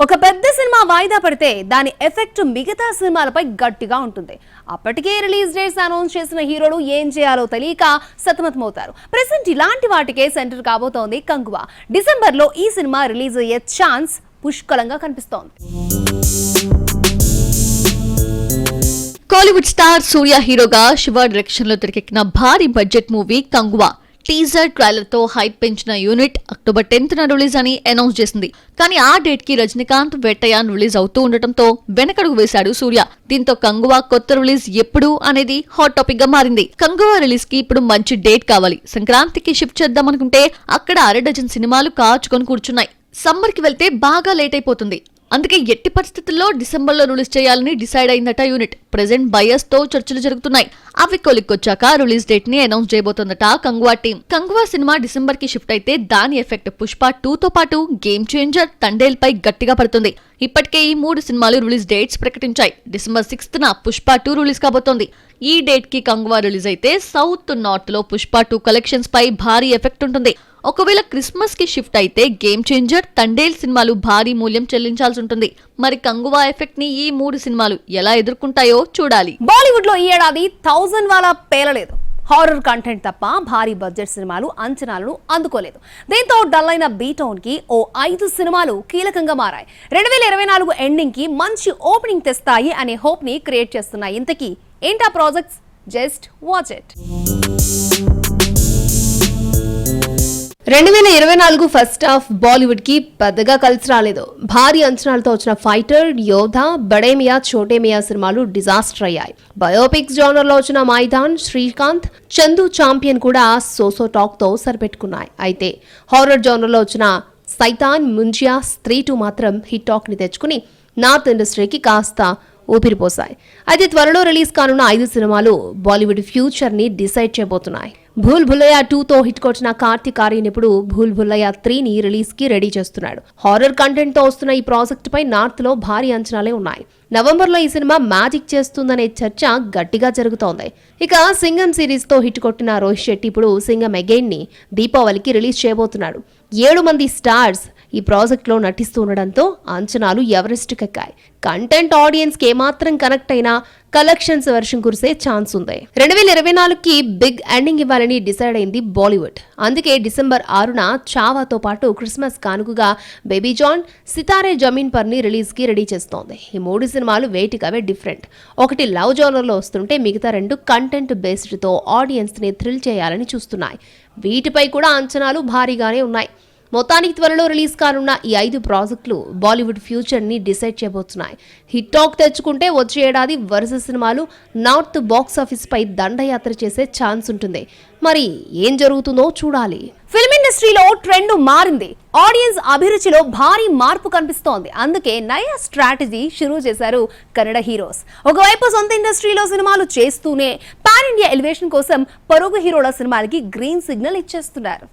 ఒక పెద్ద సినిమా వాయిదా పడితే దాని ఎఫెక్ట్ మిగతా సినిమాలపై గట్టిగా ఉంటుంది. అప్పటికే రిలీజ్ డేట్స్ అనౌన్స్ చేసిన హీరోలు ఏం చేయాలో తెలియక సతమతమవుతారు. ప్రెసెంట్ ఇలాంటి వాటికే సెంటర్ కాబోతోంది కంగువా. డిసెంబర్లో ఈ సినిమా రిలీజ్ అయ్యే ఛాన్స్ పుష్కలంగా కనిపిస్తోంది. కాలీవుడ్ స్టార్ సూర్య హీరోగా శివ డైరెక్షన్ లో తెరకెక్కిన భారీ budget movie Kanguva teaser trailer తో హైప్ పెంచిన యూనిట్ అక్టోబర్ 10th రిలీజ్ అని అనౌన్స్ చేసింది. కానీ ఆ డేట్ కి రజనీకాంత్, వెట్టయాన్ రిలీజ్ అవుతూ ఉండటంతో వెనకడుగు వేశాడు సూర్య. దీంతో కంగువా కొత్త రిలీజ్ ఎప్పుడు అనేది హాట్ టాపిక్ గా మారింది. కంగువా రిలీజ్ కి ఇప్పుడు మంచి డేట్ కావాలి. సంక్రాంతికి షిఫ్ట్ చేద్దామనుకుంటే అక్కడ 6 సినిమాలు కాచుకొని కూర్చున్నాయి. సమ్మర్ కి వెళ్తే బాగా లేట్ అయిపోతుంది. అందుకే ఎట్టి పరిస్థితుల్లో డిసెంబర్లో రిలీజ్ చేయాలని డిసైడ్ అయిందట యూనిట్. ప్రెజెంట్ బయర్స్ తో చర్చలు జరుగుతున్నాయి. అవి కొలిక్కొచ్చాక రిలీజ్ డేట్ ని అనౌన్స్ చేయబోతోందట Kanguva team. Kanguva cinema December కి షిఫ్ట్ అయితే దాని ఎఫెక్ట్ పుష్ప 2 తో పాటు గేమ్ చేంజర్, తండేల్ పై గట్టిగా పడుతుంది. ఇప్పటికే ఈ 3 సినిమాలు రిలీజ్ డేట్స్ ప్రకటించాయి. డిసెంబర్ 6th పుష్ప 2 రిలీజ్ కాబోతోంది. ఈ డేట్ కి కంగువా రిలీజ్ అయితే సౌత్, నార్త్ లో పుష్ప 2 కలెక్షన్స్ పై భారీ ఎఫెక్ట్ ఉంటుంది. ఒకవేళ క్రిస్మస్ కి షిఫ్ట్ అయితే గేమ్ చేంజర్, తండేల్ సినిమాలు భారీ మూల్యం చెల్లించాల్సి ఉంటుంది. మరి కంగువా ఎఫెక్ట్ ని ఈ 3 సినిమాలు ఎలా ఎదుర్కొంటాయో చూడాలి. బాలీవుడ్ లో ఈ ఏడాది 1000 వాలా పేలలేదు. హారర్ కంటెంట్ తప్ప భారీ బడ్జెట్ సినిమాలు అంచనాలను అందుకోలేదు. దీంతో డల్ అయిన బీ టౌన్ కి ఓ 5 సినిమాలు కీలకంగా మారాయి. 2024 ఎండింగ్ కి మంచి ఓపెనింగ్ తెస్తాయి అనే హోప్ ని క్రియేట్ చేస్తున్నాయి. ఇంతకీ ఏంటా projects? Just watch it. 2024 first half Bollywood కి పెద్దగా కలిసి రాలేదు. భారీ అంచనాలతో వచ్చిన ఫైటర్, యోధా, బడే మియా చోటే మియా సినిమాలు డిజాస్టర్ అయ్యాయి. బయోపిక్స్ జోనర్ లో వచ్చిన మైదాన్, శ్రీకాంత్, చందు చాంపియన్ కూడా సోసో టాక్ తో సరిపెట్టుకున్నాయి. అయితే హారర్ జోనర్ లో వచ్చిన సైతాన్, ముంజియా, స్త్రీ 2 మాత్రం హిట్ టాక్ ని తెచ్చుకుని నార్త్ ఇండస్ట్రీకి కాస్త ఊపిరిపోసాయి. అయితే త్వరలో రిలీజ్ కానున్న 5 సినిమాలు బాలీవుడ్ ఫ్యూచర్ ని డిసైడ్ చేయబోతున్నాయి. భూల్ భుల్లయ్యా 2 తో హిట్ కొట్టిన కార్తిక్ ఆర్యన్ ఇప్పుడు భూల్ భుల్లయ్యా 3 ని రిలీజ్ కి రెడీ చేస్తున్నాడు. హారర్ కంటెంట్ తో వస్తున్న ఈ ప్రాజెక్ట్ పై నార్త్ లో భారీ అంచనాలే ఉన్నాయి. నవంబర్లో ఈ సినిమా మ్యాజిక్ చేస్తుందనే చర్చ గట్టిగా జరుగుతోంది. ఇక సింగం సిరీస్ తో హిట్ కొట్టిన రోహిత్ శెట్టి ఇప్పుడు సింగం అగైన్ ని దీపావళికి రిలీజ్ చేయబోతున్నాడు. 7 మంది స్టార్స్ ఈ ప్రాజెక్ట్ లో నటిస్తూ ఉండడంతో అంచనాలు ఎవరెస్ట్ కెక్కాయి. కంటెంట్ ఆడియన్స్ కి ఏమాత్రం కనెక్ట్ అయినా కలెక్షన్స్ వర్షం కురిసే ఛాన్స్ ఉంది. 2024కి బిగ్ ఎండింగ్ ఇవ్వాలని డిసైడ్ అయింది బాలీవుడ్. అందుకే డిసెంబర్ 6న చావాతో పాటు క్రిస్మస్ కానుకగా baby John, Sitaare Zameen per ని రిలీజ్ కి రెడీ చేస్తోంది. ఈ 3 సినిమాలు వేటికవే డిఫరెంట్. ఒకటి లవ్ జోనర్ లో వస్తుంటే మిగతా 2 కంటెంట్ బేస్డ్ తో ఆడియన్స్ ని థ్రిల్ చేయాలని చూస్తున్నాయి. వీటిపై కూడా అంచనాలు భారీగానే ఉన్నాయి. మొత్తానికి త్వరలో రిలీజ్ కానున్న ఈ 5 ప్రాజెక్టులు బాలీవుడ్ ఫ్యూచర్ ని డిసైడ్ చేయబోతున్నాయి. హిట్ టాక్ తెచ్చుకుంటే వచ్చే ఏడాది వరుస సినిమాలు నార్త్ బాక్స్ ఆఫీస్ పై దండయాత్ర చేసే ఛాన్స్ ఉంటుంది. మరి ఏం జరుగుతుందో చూడాలి. ఫిల్మ్ ఇండస్ట్రీలో ట్రెండ్ మారింది. ఆడియన్స్ అభిరుచిలో భారీ మార్పు కనిపిస్తోంది. అందుకే నయా స్ట్రాటజీ షురూ చేశారు కన్నడ హీరోస్. ఒకవైపు సొంత ఇండస్ట్రీలో సినిమాలు చేస్తూనే పాన్ ఇండియా ఎలివేషన్ కోసం పొరుగు హీరోల సినిమాలకి గ్రీన్ సిగ్నల్ ఇచ్చేస్తున్నారు.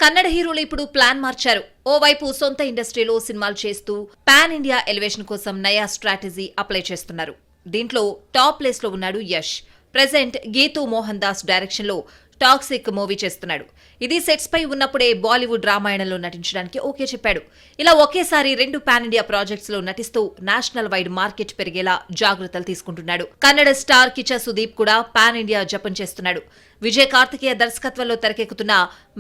కన్నడ హీరోలు ఇప్పుడు ప్లాన్ మార్చారు. ఓవైపు సొంత ఇండస్ట్రీలో సినిమాలు చేస్తూ పాన్ ఇండియా ఎలివేషన్ కోసం నయా స్ట్రాటజీ అప్లై చేస్తున్నారు. దీంట్లో టాప్ ప్లేస్ లో ఉన్నాడు యష్. ప్రెజెంట్ గీతూ మోహన్ దాస్ డైరెక్షన్ లో టాక్సిక్ మూవీ చేస్తున్నాడు. ఇది సెట్స్ పై ఉన్నప్పుడే బాలీవుడ్ రామాయణంలో నటించడానికి ఓకే చెప్పాడు. ఇలా ఒకేసారి 2 పాన్ ఇండియా ప్రాజెక్ట్స్ లో నటిస్తూ నేషనల్ వైడ్ మార్కెట్ పెరిగేలా జాగ్రత్తలు తీసుకుంటున్నాడు. కన్నడ స్టార్ కిచ్చా సుదీప్ కూడా పాన్ ఇండియా జపం చేస్తున్నాడు. విజయ్ కార్తికేయ దర్శకత్వంలో తెరకెక్కుతున్న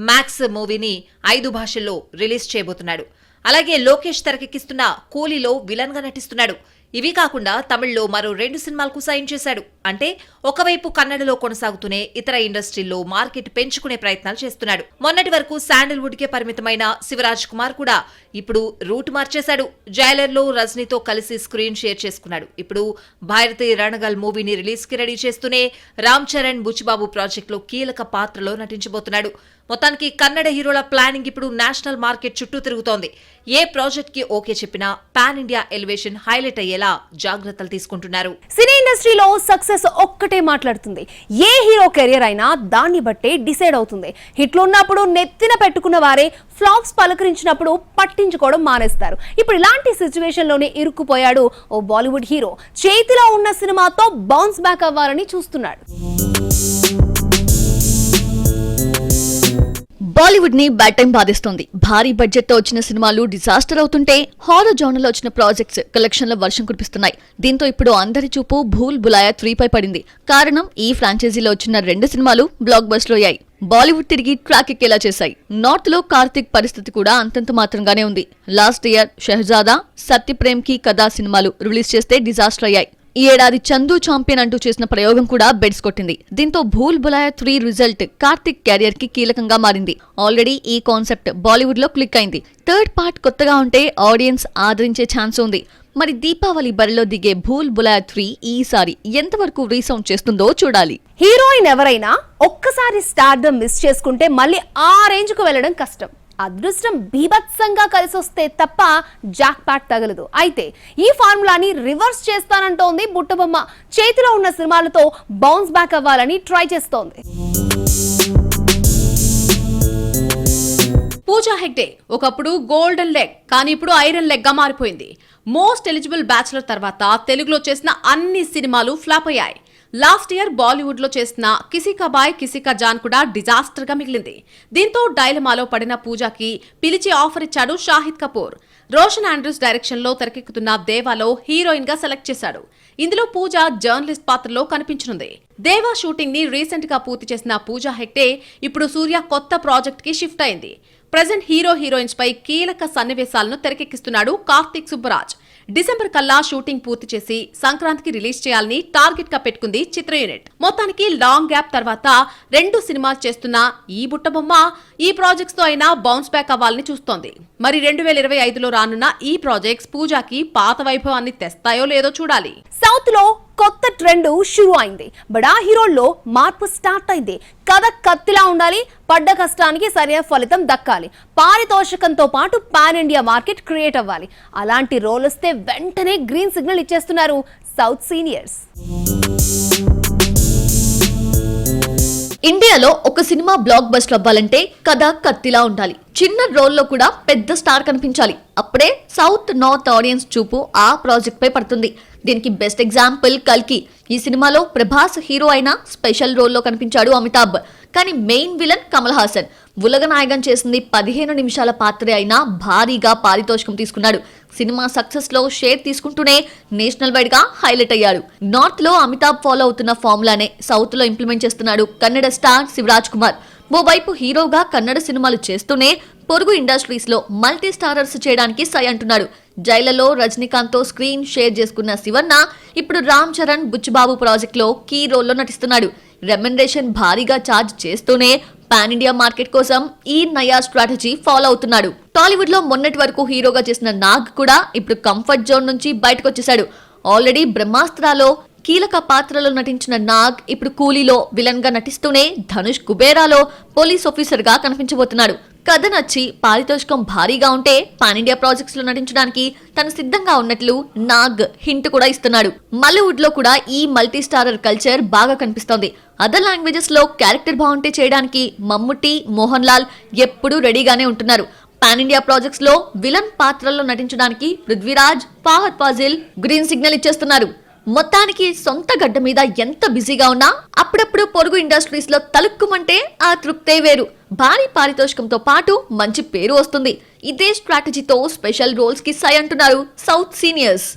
మ్యాక్స్ మూవీని 5 భాషల్లో రిలీజ్ చేయబోతున్నాడు. అలాగే లోకేష్ తెరకెక్కిస్తున్న కూలీలో విలన్ గా నటిస్తున్నాడు. ఇవి కాకుండా తమిళ్లో మరో 2 సినిమాలకు సైన్ చేశాడు. అంటే ఒకవైపు కన్నడలో కొనసాగుతూనే ఇతర ఇండస్ట్రీల్లో మార్కెట్ పెంచుకునే ప్రయత్నాలు చేస్తున్నాడు. మొన్నటి వరకు శాండల్వుడ్ కే పరిమితమైన శివరాజ్ కుమార్ కూడా ఇప్పుడు రూట్ మార్చేశాడు. జైలర్ లో రజనీతో కలిసి స్క్రీన్ షేర్ చేసుకున్నాడు. ఇప్పుడు భారతీ రణగల్ మూవీని రిలీజ్ కి రెడీ చేస్తూనే రామ్ చరణ్ బుచ్చిబాబు ప్రాజెక్ట్ లో కీలక పాత్రలో నటించబోతున్నాడు. మొత్తానికి కన్నడ హీరోల ప్లానింగ్ ఇప్పుడు నేషనల్ మార్కెట్ చుట్టూ తిరుగుతోంది. ఏ ప్రాజెక్ట్ కి ఓకే చెప్పినా పాన్ ఇండియా ఎలివేషన్ హైలైట్ అయ్యేలా జాగ్రత్తలు తీసుకుంటున్నారు. సినీ ఇండస్ట్రీలో సక్సెస్ ఒక్కటే మాట్లాడుతుంది. ఏ హీరో కెరియర్ అయినా దాన్ని బట్టే డిసైడ్ అవుతుంది. హిట్లు ఉన్నప్పుడు నెత్తిన పెట్టుకున్న వారే ఫ్లాప్స్ పలకరించినప్పుడు పట్టించుకోవడం మానేస్తారు. ఇప్పుడు ఇలాంటి సిచ్యువేషన్ లోనే ఇరుక్కుపోయాడు ఓ బాలీవుడ్ హీరో. చేతిలో ఉన్న సినిమాతో బౌన్స్ బ్యాక్ అవ్వాలని చూస్తున్నాడు. బాలీవుడ్ ని బ్యాడ్ టైం బాధిస్తోంది. భారీ బడ్జెట్ తో వచ్చిన సినిమాలు డిజాస్టర్ అవుతుంటే హారర్ జోనర్ లో వచ్చిన ప్రాజెక్ట్స్ కలెక్షన్ల వర్షం కురిపిస్తున్నాయి. దీంతో ఇప్పుడు అందరి చూపు భూల్ భులాయా 3 పై పడింది. కారణం ఈ ఫ్రాంచైజీలో వచ్చిన 2 సినిమాలు బ్లాక్ బస్టర్ అయ్యాయి. బాలీవుడ్ తిరిగి ట్రాక్ ఎక్కేలా చేశాయి. నార్త్ లో కార్తిక్ పరిస్థితి కూడా అంతంత మాత్రంగానే ఉంది. లాస్ట్ ఇయర్ షహజాదా, సత్యప్రేమ్ కి కథా సినిమాలు రిలీజ్ చేస్తే డిజాస్టర్ అయ్యాయి. ఈ ఏడాది చందు ఛాంపియన్ అంటూ చేసిన ప్రయోగం కూడా బెడ్స్ కొట్టింది. దీంతో భూల్ భులాయా 3 రిజల్ట్ కార్తిక్ కెరియర్ కి కీలకంగా మారింది. ఆల్రెడీ ఈ కాన్సెప్ట్ బాలీవుడ్ లో క్లిక్ అయింది. థర్డ్ పార్ట్ కొత్తగా ఉంటే ఆడియన్స్ ఆదరించే ఛాన్స్ ఉంది. మరి దీపావళి బరిలో దిగే భూల్ భులాయా 3 ఈసారి ఎంతవరకు రీసౌండ్ చేస్తుందో చూడాలి. హీరోయిన్ ఎవరైనా ఒక్కసారి స్టార్డమ్ మిస్ చేసుకుంటే మళ్ళీ ఆ రేంజ్ కు వెళ్ళడం కష్టం. అదృష్టం బీభత్సంగా కలిసొస్తే తప్ప జాక్ ప్యాట్ తగలదు. అయితే ఈ ఫార్ములాని రివర్స్ చేస్తానంటోంది బుట్టబొమ్మ. చేతిలో ఉన్న సినిమాలతో బౌన్స్ బ్యాక్ అవ్వాలని ట్రై చేస్తోంది. పూజా హెగ్డే ఒకప్పుడు గోల్డెన్ లెగ్ కానీ ఇప్పుడు ఐరన్ లెగ్ గా మారిపోయింది. మోస్ట్ ఎలిజిబుల్ బ్యాచులర్ తర్వాత తెలుగులో చేసిన అన్ని సినిమాలు ఫ్లాప్ అయ్యాయి. లాస్ట్ ఇయర్ బాలీవుడ్ లో చేసిన కిసీ కా బాయ్ కిసీ కా జాన్ కూడా డిజాస్టర్ గా మిగిలింది. దీంతో డైలమాలో పడిన పూజాకి పిలిచి ఆఫర్ ఇచ్చాడు షాహిద్ కపూర్. రోషన్ ఆండ్రూస్ డైరెక్షన్ లో తెరకెక్కుతున్న దేవాలో హీరోయిన్ గా సెలెక్ట్ చేశాడు. ఇందులో పూజ జర్నలిస్ట్ పాత్రలో కనిపించనుంది. దేవా షూటింగ్ ని రీసెంట్ గా పూర్తి చేసిన పూజా హెగ్డే ఇప్పుడు సూర్య కొత్త ప్రాజెక్ట్ కి షిఫ్ట్ అయింది. ప్రెజెంట్ హీరోయిన్స్ పై కీలక సన్నివేశాలను తెరకెక్కిస్తున్నాడు కార్తిక్ సుబ్బరాజ్. డిసెంబర్ కల్లా షూటింగ్ పూర్తి చేసి సంక్రాంతికి రిలీజ్ చేయాలని టార్గెట్ గా పెట్టుకుంది చిత్ర యూనిట్. మొత్తానికి లాంగ్ గ్యాప్ తర్వాత 2 సినిమాలు చేస్తున్న ఈ బుట్టబొమ్మ ఈ ప్రాజెక్ట్స్ తో అయినా బౌన్స్ బ్యాక్ అవ్వాలని చూస్తోంది. మరి 2025లో రానున్న ఈ ప్రాజెక్ట్స్ పూజాకి పాత వైభవాన్ని తెస్తాయో లేదో చూడాలి. సౌత్ లో కొత్త ట్రెండ్ షురూ అయింది. బడా హీరోల్లో మార్పు స్టార్ట్ అయింది. కథ కత్తిలా ఉండాలి, పడ్డ కష్టానికి సరైన ఫలితం దక్కాలి, పారితోషికంతో పాటు పాన్ ఇండియా మార్కెట్ క్రియేట్ అవ్వాలి. అలాంటి రోల్ వస్తే వెంటనే గ్రీన్ సిగ్నల్ ఇచ్చేస్తున్నారు సౌత్ సీనియర్స్. ఇండియాలో ఒక సినిమా బ్లాక్ బస్టర్ అవ్వాలంటే కథ కత్తిలా ఉండాలి. చిన్న రోల్లో కూడా పెద్ద స్టార్ కనిపించాలి. అప్పుడే సౌత్ నార్త్ ఆడియన్స్ చూపు ఆ ప్రాజెక్ట్ పై పడుతుంది. దీనికి బెస్ట్ ఎగ్జాంపుల్ కల్కి. ఈ సినిమాలో ప్రభాస్ హీరో అయినా స్పెషల్ రోల్లో కనిపించాడు అమితాబ్. కానీ మెయిన్ విలన్ కమల్ హాసన్. ఉలగనాయకం చేసింది 15 నిమిషాల పాత్రే అయినా భారీగా పారితోషికం తీసుకున్నాడు. సినిమా సక్సెస్ లో షేర్ తీసుకుంటూనే నేషనల్ వైడ్ గా హైలైట్ అయ్యాడు. నార్త్ లో అమితాబ్ ఫాలో అవుతున్న ఫార్ములానే సౌత్ లో ఇంప్లిమెంట్ చేస్తున్నాడు కన్నడ స్టార్ శివరాజ్ కుమార్. ఓవైపు హీరోగా కన్నడ సినిమాలు చేస్తూనే పొరుగు ఇండస్ట్రీస్ లో మల్టీ స్టారర్స్ చేయడానికి సై అంటున్నాడు. జైలలో రజనీకాంత్ తో స్క్రీన్ షేర్ చేసుకున్న శివన్న ఇప్పుడు రామ్ చరణ్ బుచ్చిబాబు ప్రాజెక్ట్ లో కీ రోల్లో నటిస్తున్నాడు. రెమ్యునరేషన్ భారీగా ఛార్జ్ చేస్తూనే పాన్ ఇండియా మార్కెట్ కోసం ఈ నయా స్ట్రాటజీ ఫాలో అవుతున్నాడు. టాలీవుడ్ లో మొన్నటి వరకు హీరోగా చేసిన నాగ్ కూడా ఇప్పుడు కంఫర్ట్ జోన్ నుంచి బయటకు వచ్చేశాడు. ఆల్రెడీ బ్రహ్మాస్త్రాలో కీలక పాత్రలో నటించిన నాగ్ ఇప్పుడు కూలీలో విలన్ గా నటిస్తూనే ధనుష్ కుబేరాలో పోలీస్ ఆఫీసర్ గా కనిపించబోతున్నాడు. కథ నచ్చి పారితోషికం భారీగా ఉంటే పాన్ ఇండియా ప్రాజెక్ట్స్ లో నటించడానికి తను సిద్ధంగా ఉన్నట్లు నాగ్ హింట్ కూడా ఇస్తున్నాడు. బాలీవుడ్ లో కూడా ఈ మల్టీ స్టారర్ కల్చర్ బాగా కనిపిస్తోంది. అదర్ లాంగ్వేజెస్ లో క్యారెక్టర్ బాగుంటే చేయడానికి మమ్ముట్టి, మోహన్ లాల్ ఎప్పుడూ రెడీగానే ఉంటున్నారు. పాన్ ఇండియా ప్రాజెక్ట్స్ లో విలన్ పాత్రల్లో నటించడానికి పృథ్వీరాజ్, ఫహద్ ఫాజిల్ గ్రీన్ సిగ్నల్ ఇచ్చేస్తున్నారు. మొత్తానికి సొంత గడ్డ మీద ఎంత బిజీగా ఉన్నా అప్పుడప్పుడు పొరుగు ఇండస్ట్రీస్ లో తలుక్కుమంటే ఆ తృప్తే వేరు. భారీ పారితోషికంతో పాటు మంచి పేరు వస్తుంది. ఇదే స్ట్రాటజీతో స్పెషల్ రోల్స్ కి సై అంటున్నారు సౌత్ సీనియర్స్.